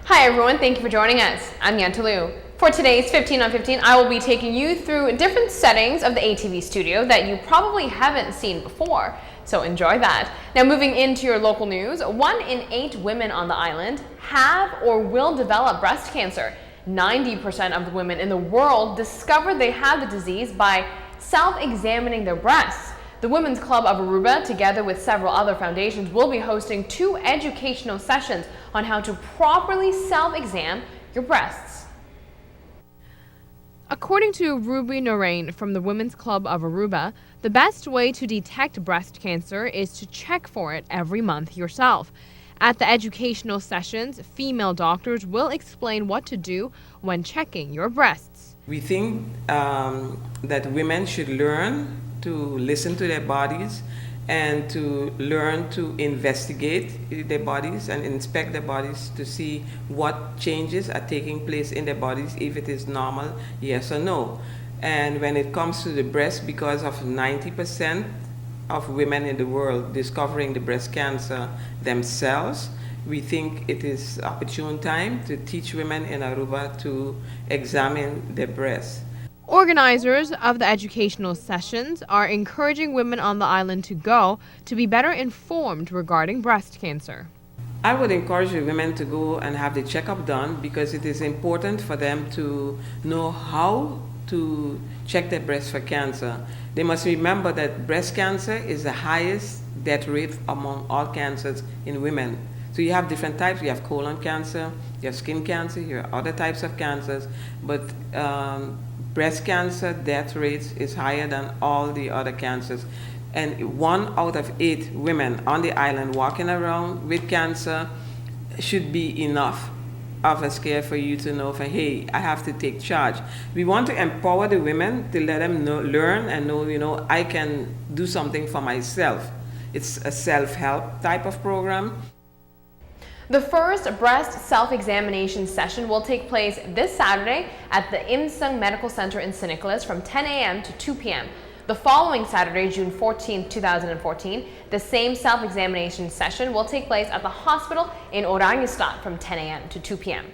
Hi everyone, thank you for joining us. I'm Yantalu. For today's 15 on 15, I will be taking you through different settings of the ATV studio that you probably haven't seen before. So enjoy that. Now moving into your local news, 1 in 8 women on the island have or will develop breast cancer. 90% of the women in the world discover they have the disease by self-examining their breasts. The Women's Club of Aruba, together with several other foundations, will be hosting 2 educational sessions on how to properly self-examine your breasts. According to Ruby Noreen from the Women's Club of Aruba, the best way to detect breast cancer is to check for it every month yourself. At the educational sessions, female doctors will explain what to do when checking your breasts. We think that women should learn to listen to their bodies and to learn to investigate their bodies and inspect their bodies to see what changes are taking place in their bodies, if it is normal, yes or no. And when it comes to the breast, because of 90% of women in the world discovering the breast cancer themselves, we think it is opportune time to teach women in Aruba to examine their breasts. Organizers of the educational sessions are encouraging women on the island to go to be better informed regarding breast cancer. I would encourage the women to go and have the checkup done because it is important for them to know how to check their breast for cancer. They must remember that breast cancer is the highest death rate among all cancers in women. So you have different types. You have colon cancer, you have skin cancer, you have other types of cancers, but breast cancer death rate is higher than all the other cancers. And 1 out of 8 women on the island walking around with cancer should be enough of a scare for you to know, hey, I have to take charge. We want to empower the women to let them know, learn and know, I can do something for myself. It's a self-help type of program. The first breast self-examination session will take place this Saturday at the Imsung Medical Center in St. Nicholas from 10 a.m. to 2 p.m. The following Saturday, June 14, 2014, the same self-examination session will take place at the hospital in Orangistad from 10 a.m. to 2 p.m.